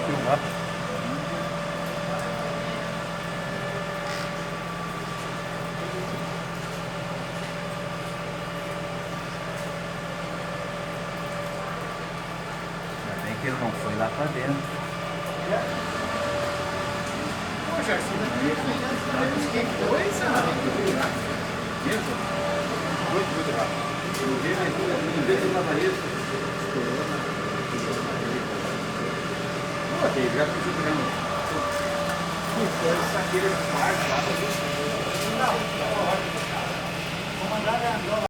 filmar. Ainda bem que ele não foi lá pra dentro. Poxa, que coisa! Muito rápido. Em vez de lavar isso, ok, já fiz o programa. Que coisa, aquele quarto lá. Não, vou mandar a